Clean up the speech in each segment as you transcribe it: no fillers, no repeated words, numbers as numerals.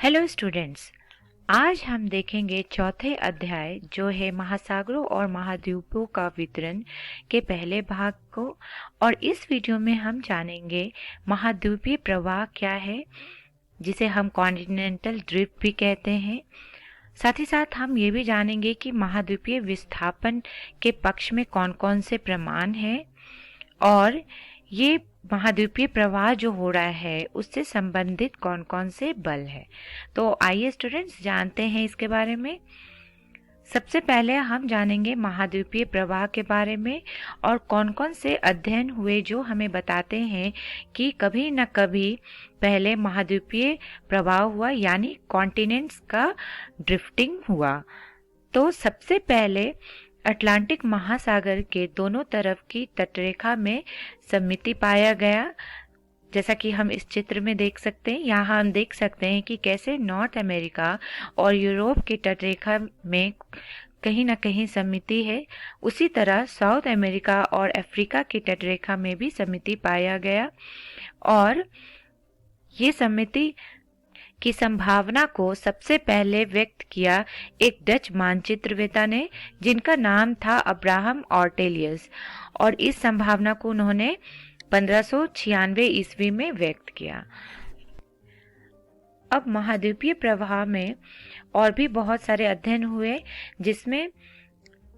Hello students. आज हम देखेंगे चौथे अध्याय जो है महासागरों और महाद्वीपों का वितरण के पहले भाग को। और इस वीडियो में हम जानेंगे महाद्वीपीय प्रवाह क्या है, जिसे हम कॉन्टिनेंटल ड्रिफ्ट भी कहते हैं। साथ ही साथ हम ये भी जानेंगे कि महाद्वीपीय विस्थापन के पक्ष में कौन कौन से प्रमाण हैं और ये महाद्वीपीय प्रवाह जो हो रहा है उससे संबंधित कौन कौन से बल है। तो आइए स्टूडेंट्स जानते हैं इसके बारे में। सबसे पहले हम जानेंगे महाद्वीपीय प्रवाह के बारे में और कौन कौन से अध्ययन हुए जो हमें बताते हैं कि कभी न कभी पहले महाद्वीपीय प्रवाह हुआ, यानी कॉन्टिनेंट्स का ड्रिफ्टिंग हुआ। तो सबसे पहले अटलांटिक महासागर के दोनों तरफ की तटरेखा में सममिति पाया गया, जैसा कि हम इस चित्र में देख सकते हैं। यहाँ हम देख सकते हैं कि कैसे नॉर्थ अमेरिका और यूरोप की तटरेखा में कहीं ना कहीं सममिति है। उसी तरह साउथ अमेरिका और अफ्रीका की तटरेखा में भी सममिति पाया गया और ये सममिति की संभावना को सबसे पहले व्यक्त किया एक डच मानचित्रवेता ने, जिनका नाम था अब्राहम ऑर्टेलियस, और इस संभावना को उन्होंने 1596 ईस्वी में व्यक्त किया। अब महाद्वीपीय प्रवाह में और भी बहुत सारे अध्ययन हुए, जिसमें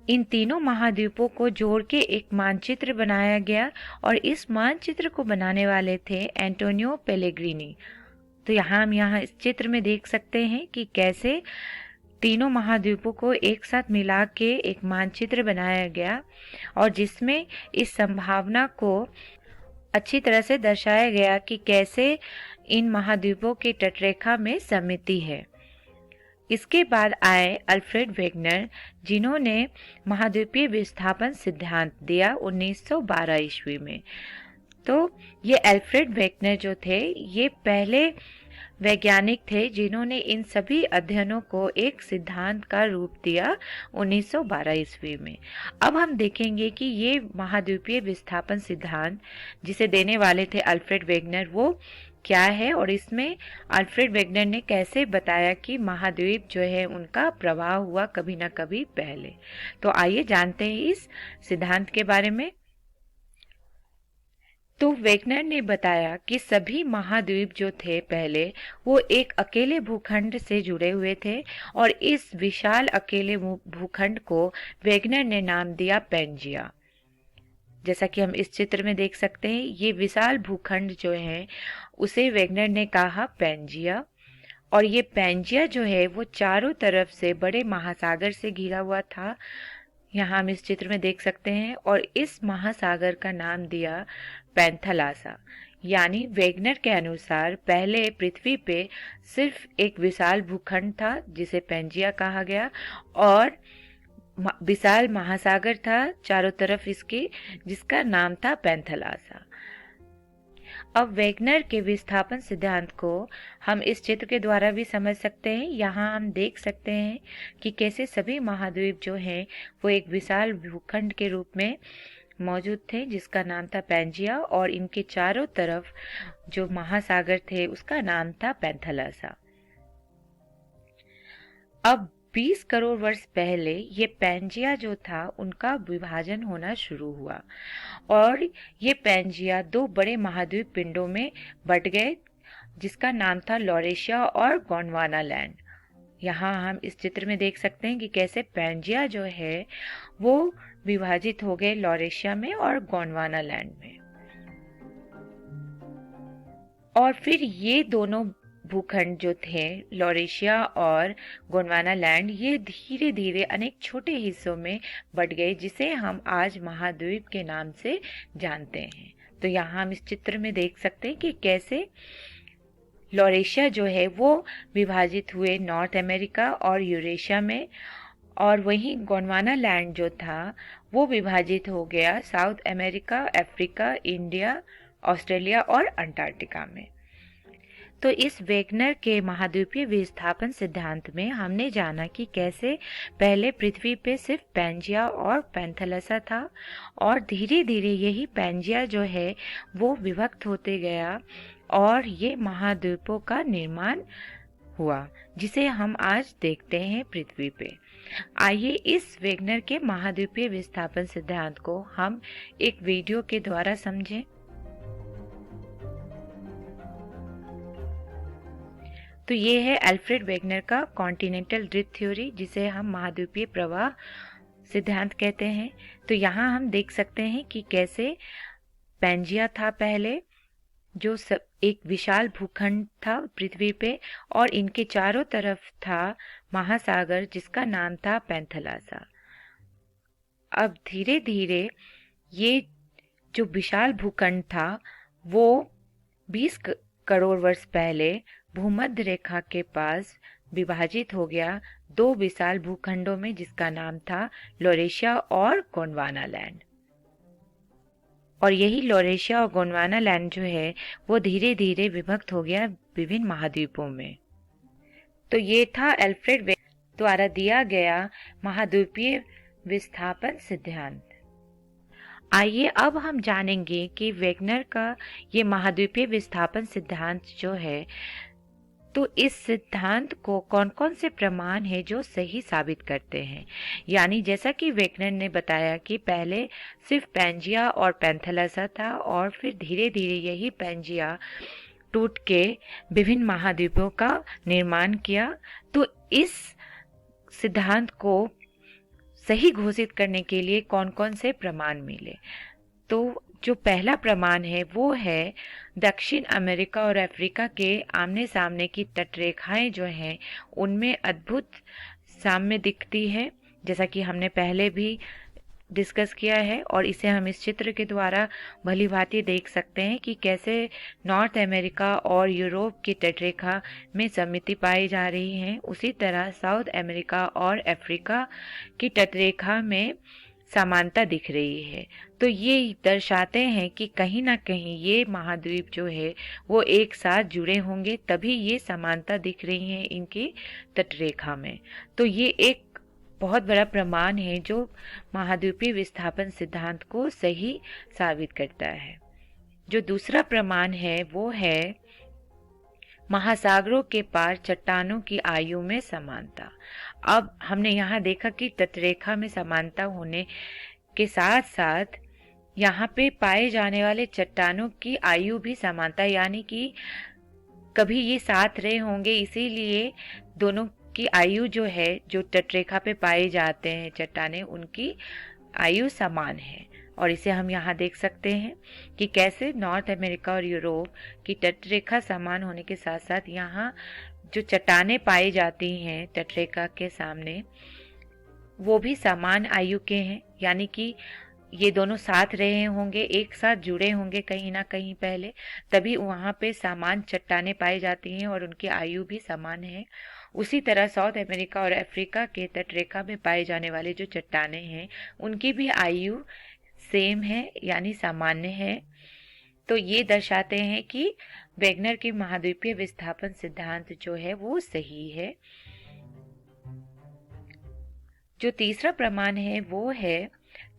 इन तीनों महाद्वीपों को जोड़ के एक मानचित्र बनाया गया और इस मानचित्र को बनाने वाले थे एंटोनियो पेलेग्रिनी। तो यहाँ इस चित्र में देख सकते हैं कि कैसे तीनों महाद्वीपों को एक साथ मिला के एक मानचित्र बनाया गया और जिसमें इस संभावना को अच्छी तरह से दर्शाया गया कि कैसे इन महाद्वीपों की तटरेखा में सममिति है। इसके बाद आए अल्फ्रेड वेगनर, जिन्होंने महाद्वीपीय विस्थापन सिद्धांत दिया 1912 ईस्वी में। तो ये अल्फ्रेड वेगनर जो थे, ये पहले वैज्ञानिक थे जिन्होंने इन सभी अध्ययनों को एक सिद्धांत का रूप दिया 1912 ईस्वी में। अब हम देखेंगे कि ये महाद्वीपीय विस्थापन सिद्धांत जिसे देने वाले थे अल्फ्रेड वेगनर, वो क्या है और इसमें अल्फ्रेड वेगनर ने कैसे बताया कि महाद्वीप जो है उनका प्रवाह हुआ कभी न कभी पहले। तो आइए जानते हैं इस सिद्धांत के बारे में। तो वेगनर ने बताया कि सभी महाद्वीप जो थे पहले वो एक अकेले भूखंड से जुड़े हुए थे और इस विशाल अकेले भूखंड को वेगनर ने नाम दिया पैंजिया। जैसा कि हम इस चित्र में देख सकते हैं, ये विशाल भूखंड जो है उसे वेगनर ने कहा पैंजिया। और ये पैंजिया जो है वो चारों तरफ से बड़े महासागर से घिरा हुआ था, यहाँ हम इस चित्र में देख सकते हैं। और इस महासागर का नाम दिया पैंथलासा। यानी वेगनर के अनुसार पहले पृथ्वी पे सिर्फ एक विशाल भूखंड था जिसे पैंजिया कहा गया और विशाल महासागर था चारों तरफ इसके, जिसका नाम था पैंथलासा। अब वेगनर के विस्थापन सिद्धांत को हम इस चित्र के द्वारा भी समझ सकते हैं। यहाँ हम देख सकते हैं कि कैसे सभी महाद्वीप जो हैं वो एक विशाल भूखंड के रूप में मौजूद थे जिसका नाम था पैंजिया और इनके चारों तरफ जो महासागर थे उसका नाम था पैंथलासा। अब 20 करोड़ वर्ष पहले ये पैंजिया जो था उनका विभाजन होना शुरू हुआ और ये पैंजिया दो बड़े महाद्वीप पिंडों में बट गए, जिसका नाम था लॉरेशिया और गोंडवाना लैंड। यहाँ हम इस चित्र में देख सकते हैं कि कैसे पैंजिया जो है वो विभाजित हो गए लॉरेशिया में और गोंडवाना लैंड में। और फिर ये दोनों भूखंड जो थे लॉरेशिया और गोंडवाना लैंड, ये धीरे धीरे अनेक छोटे हिस्सों में बट गए जिसे हम आज महाद्वीप के नाम से जानते हैं। तो यहाँ हम इस चित्र में देख सकते हैं कि कैसे लॉरेशिया जो है वो विभाजित हुए नॉर्थ अमेरिका और यूरेशिया में और वहीं गोंडवाना लैंड जो था वो विभाजित हो गया south America, Africa, India, Australia और अंटार्कटिका में। तो इस वेगनर के महाद्वीपीय विस्थापन सिद्धांत में हमने जाना कि कैसे पहले पृथ्वी पे सिर्फ पैंजिया और पैंथलसा था और धीरे धीरे यही पैंजिया जो है वो विभक्त होते गया और ये महाद्वीपों का निर्माण हुआ, जिसे हम आज देखते हैं पृथ्वी पे। आइए इस वेगनर के महाद्वीपीय विस्थापन सिद्धांत को हम एक वीडियो के द्वारा समझें। तो ये है अल्फ्रेड वेगनर का कॉन्टिनेंटल ड्रिफ्ट थ्योरी, जिसे हम महाद्वीपीय प्रवाह सिद्धांत कहते हैं। तो यहाँ हम देख सकते हैं कि कैसे पैंजिया था पहले, जो एक विशाल भूखंड था पृथ्वी पे, और इनके चारों तरफ था महासागर जिसका नाम था पैंथलासा। अब धीरे धीरे ये जो विशाल भूखंड था वो 20 करोड़ वर्ष पहले भूमध्य रेखा के पास विभाजित हो गया दो विशाल भूखंडों में, जिसका नाम था लॉरेशिया और गोंडवाना लैंड। और यही लॉरेशिया और गोंडवाना लैंड जो है वो धीरे धीरे विभक्त हो गया विभिन्न महाद्वीपों में। तो ये था अल्फ्रेड वेगनर द्वारा दिया गया महाद्वीपीय विस्थापन सिद्धांत। आइए अब हम जानेंगे कि वेगनर का ये महाद्वीपीय विस्थापन सिद्धांत जो है, तो इस सिद्धांत को कौन कौन से प्रमाण हैं जो सही साबित करते हैं। यानी जैसा कि वेगनर ने बताया कि पहले सिर्फ पैंजिया और पैंथलासा था, और फिर धीरे धीरे यही पैंजिया टूट के विभिन्न महाद्वीपों का निर्माण किया। तो इस सिद्धांत को सही घोषित करने के लिए कौन कौन से प्रमाण मिले। तो जो पहला प्रमाण है वो है दक्षिण अमेरिका और अफ्रीका के आमने सामने की तटरेखाएं जो हैं उनमें अद्भुत साम्य दिखती है, जैसा कि हमने पहले भी डिस्कस किया है। और इसे हम इस चित्र के द्वारा भली भांति देख सकते हैं कि कैसे नॉर्थ अमेरिका और यूरोप की तटरेखा में सममिति पाई जा रही है, उसी तरह साउथ अमेरिका और अफ्रीका की तटरेखा में समानता दिख रही है। तो ये दर्शाते हैं कि कहीं ना कहीं ये महाद्वीप जो है वो एक साथ जुड़े होंगे, तभी ये समानता दिख रही है इनकी तटरेखा में। तो ये एक बहुत बड़ा प्रमाण है जो महाद्वीपीय विस्थापन सिद्धांत को सही साबित करता है। जो दूसरा प्रमाण है वो है महासागरों के पार चट्टानों की आयु में समानता। अब हमने यहाँ देखा कि तटरेखा में समानता होने के साथ साथ यहाँ पे पाए जाने वाले चट्टानों की आयु भी समानता, यानी कि कभी ये साथ रहे होंगे, इसीलिए दोनों की आयु जो है, जो तटरेखा पे पाए जाते हैं चट्टाने, उनकी आयु समान है। और इसे हम यहाँ देख सकते हैं कि कैसे नॉर्थ अमेरिका और यूरोप की तटरेखा समान होने के साथ साथ यहाँ जो चट्टानें पाई जाती हैं तटरेखा के सामने वो भी समान आयु के हैं, यानी कि ये दोनों साथ रहे होंगे, एक साथ जुड़े होंगे कहीं ना कहीं पहले, तभी वहाँ पे समान चट्टानें पाई जाती हैं और उनकी आयु भी समान है। उसी तरह साउथ अमेरिका और अफ्रीका के तटरेखा में पाए जाने वाले जो चट्टानें हैं उनकी भी आयु सेम है, यानी सामान्य है। तो ये दर्शाते हैं कि वेगनर के महाद्वीपीय विस्थापन सिद्धांत जो है वो सही है। जो तीसरा प्रमाण है वो है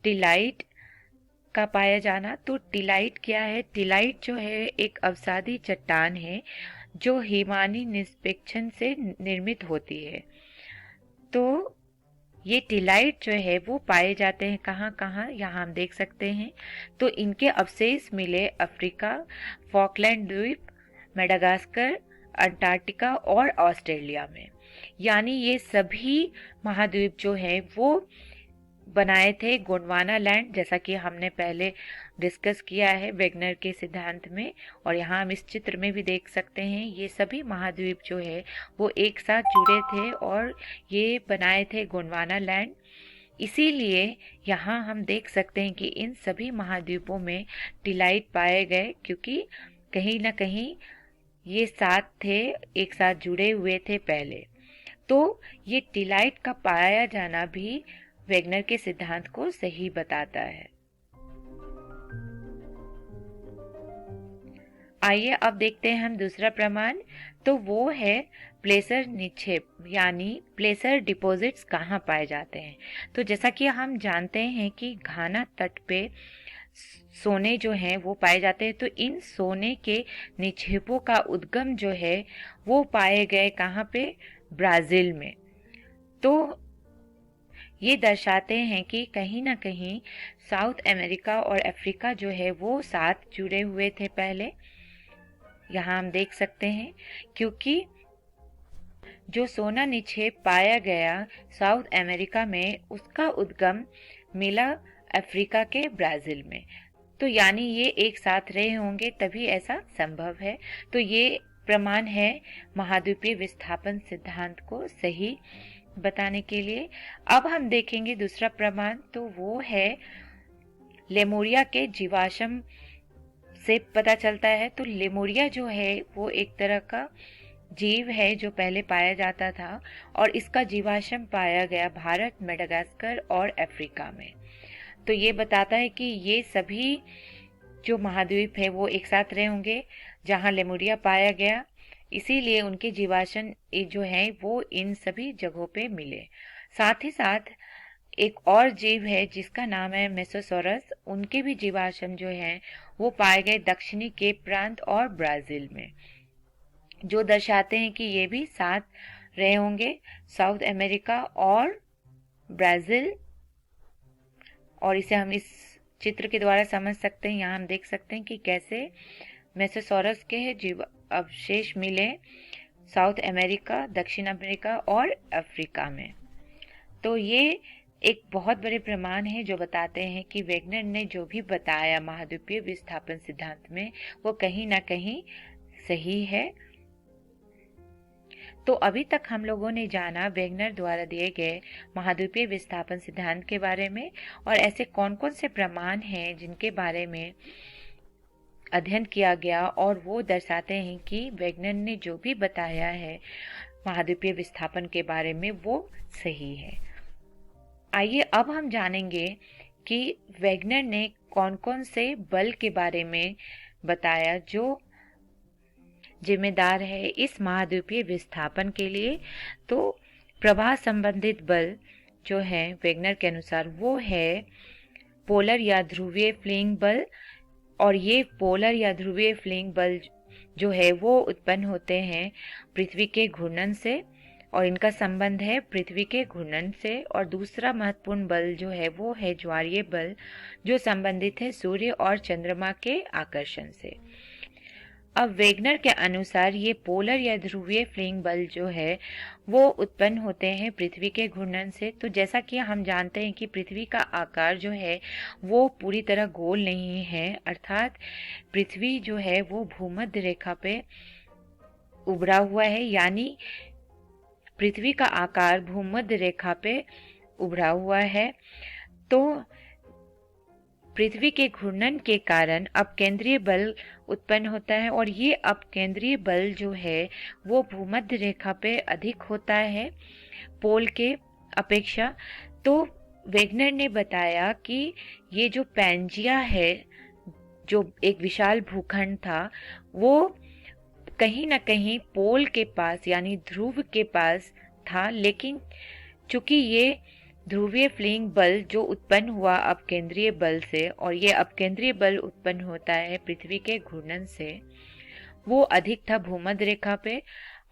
टिलाइट का पाया जाना। तो टिलाइट क्या है? टिलाइट जो है एक अवसादी चट्टान है जो हिमानी निष्पेक्षण से निर्मित होती है। तो ये टिलाइट जो है वो पाए जाते हैं कहाँ कहाँ, यहाँ हम देख सकते हैं। तो इनके अवशेष मिले अफ्रीका, फॉकलैंड द्वीप, मेडागास्कर, अंटार्कटिका और ऑस्ट्रेलिया में। यानी ये सभी महाद्वीप जो है वो बनाए थे गोंडवाना लैंड, जैसा कि हमने पहले डिस्कस किया है वेगनर के सिद्धांत में। और यहाँ हम इस चित्र में भी देख सकते हैं ये सभी महाद्वीप जो है वो एक साथ जुड़े थे और ये बनाए थे गोंडवाना लैंड। इसीलिए यहाँ हम देख सकते हैं कि इन सभी महाद्वीपों में टिलाइट पाए गए, क्योंकि कहीं ना कहीं ये साथ थे, एक साथ जुड़े हुए थे पहले। तो ये टिलाइट का पाया जाना भी वेगनर के सिद्धांत को सही बताता है। आइए अब देखते हैं हम दूसरा प्रमाण। तो वो है प्लेसर निक्षेप, यानी प्लेसर डिपॉजिट्स कहाँ पाए जाते हैं। तो जैसा कि हम जानते हैं कि घाना तट पे सोने जो हैं वो पाए जाते हैं। तो इन सोने के निक्षेपों का उद्गम जो है वो पाए गए कहाँ पे? ब्राज़ील में। तो ये दर्शाते हैं कि कहीं ना कहीं साउथ अमेरिका और अफ्रीका जो है वो साथ जुड़े हुए थे पहले। यहाँ हम देख सकते हैं, क्योंकि जो सोना निक्षेप पाया गया साउथ अमेरिका में, उसका उद्गम मिला अफ्रीका के ब्राज़ील में। तो यानी ये एक साथ रहे होंगे तभी ऐसा संभव है। तो ये प्रमाण है महाद्वीपीय विस्थापन सिद्धांत को सही बताने के लिए। अब हम देखेंगे दूसरा प्रमाण, तो वो है लेमुरिया के जीवाश्म से पता चलता है। तो लेमुरिया जो है वो एक तरह का जीव है जो पहले पाया जाता था, और इसका जीवाश्म पाया गया भारत, मेडागास्कर और अफ्रीका में। तो ये बताता है कि ये सभी जो महाद्वीप है वो एक साथ रहे होंगे जहाँ लेमुरिया पाया गया, इसीलिए उनके जीवाश्म जो है वो इन सभी जगहों पे मिले। साथ ही साथ एक और जीव है जिसका नाम है मेसोसोरस, उनके भी जीवाश्म जो हैं वो पाए गए दक्षिणी केप प्रांत और ब्राज़ील में, जो दर्शाते हैं कि ये भी साथ रहे होंगे साउथ अमेरिका और ब्राज़ील। और इसे हम इस चित्र के द्वारा समझ सकते हैं। यहाँ हम देख सकते हैं कि कैसे मेसोसोरस के जीव अवशेष मिले साउथ अमेरिका, दक्षिण अमेरिका और अफ्रीका में। तो ये एक बहुत बड़े प्रमाण है जो बताते हैं कि वेगनर ने जो भी बताया महाद्वीपीय विस्थापन सिद्धांत में वो कहीं ना कहीं सही है। तो अभी तक हम लोगों ने जाना वेगनर द्वारा दिए गए महाद्वीपीय विस्थापन सिद्धांत के बारे में, और ऐसे कौन कौन से प्रमाण हैं जिनके बारे में अध्ययन किया गया और वो दर्शाते हैं कि वेगनर ने जो भी बताया है महाद्वीपीय विस्थापन के बारे में वो सही है। आइए अब हम जानेंगे कि वेगनर ने कौन कौन से बल के बारे में बताया जो जिम्मेदार है इस महाद्वीपीय विस्थापन के लिए। तो प्रवाह संबंधित बल जो है वेगनर के अनुसार वो है पोलर या ध्रुवीय फ्लिंग बल, और ये पोलर या ध्रुवीय फ्लिंग बल जो है वो उत्पन्न होते हैं पृथ्वी के घूर्णन से, और इनका संबंध है पृथ्वी के घूर्णन से। और दूसरा महत्वपूर्ण बल जो है वो है ज्वारीय बल, जो संबंधित है सूर्य और चंद्रमा के आकर्षण से। अब वेगनर के अनुसार ये पोलर या ध्रुवीय फ्लिंग बल जो है वो उत्पन्न होते हैं पृथ्वी के घूर्णन से। तो जैसा कि हम जानते हैं कि पृथ्वी का आकार जो है वो पूरी तरह गोल नहीं है, अर्थात पृथ्वी जो है वो भूमध्य रेखा पे उभरा हुआ है, यानी पृथ्वी का आकार भूमध्य रेखा पे उभरा हुआ है। तो पृथ्वी के घूर्णन के कारण अपकेंद्रीय बल उत्पन्न होता है, और ये अपकेंद्रीय बल जो है वो भूमध्य रेखा पे अधिक होता है पोल के अपेक्षा। तो वेगनर ने बताया कि ये जो पैंजिया है, जो एक विशाल भूखंड था, वो कहीं ना कहीं पोल के पास यानी ध्रुव के पास था, लेकिन चूंकि ये ध्रुवीय फ्लिंग बल जो उत्पन्न हुआ अपकेंद्रीय बल से, और ये अपकेंद्रीय बल उत्पन्न होता है पृथ्वी के घूर्णन से, वो अधिक था भूमध्य रेखा पे,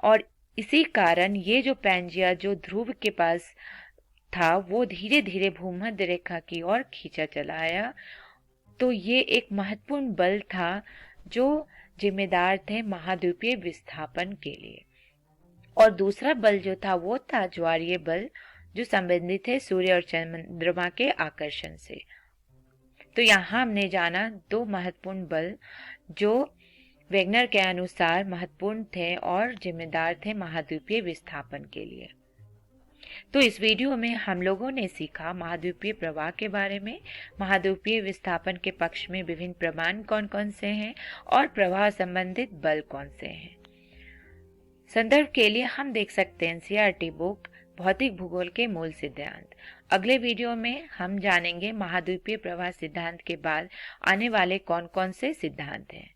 और इसी कारण ये जो पैंजिया जो ध्रुव के पास था वो धीरे धीरे भूमध्य रेखा की ओर खींचा चला आया। तो ये एक महत्वपूर्ण बल था जो जिम्मेदार थे महाद्वीपीय विस्थापन के लिए। और दूसरा बल जो था वो था ज्वारीय बल, जो संबंधित है सूर्य और चंद्रमा के आकर्षण से। तो यहाँ हमने जाना दो महत्वपूर्ण बल जो वेगनर के अनुसार महत्वपूर्ण थे और जिम्मेदार थे महाद्वीपीय विस्थापन के लिए। तो इस वीडियो में हम लोगों ने सीखा महाद्वीपीय प्रवाह के बारे में, महाद्वीपीय विस्थापन के पक्ष में विभिन्न प्रमाण कौन कौन से हैं और प्रवाह संबंधित बल कौन से हैं। संदर्भ के लिए हम देख सकते हैं एनसीईआरटी बुक भौतिक भूगोल के मूल सिद्धांत। अगले वीडियो में हम जानेंगे महाद्वीपीय प्रवाह सिद्धांत के बाद आने वाले कौन कौन से सिद्धांत हैं।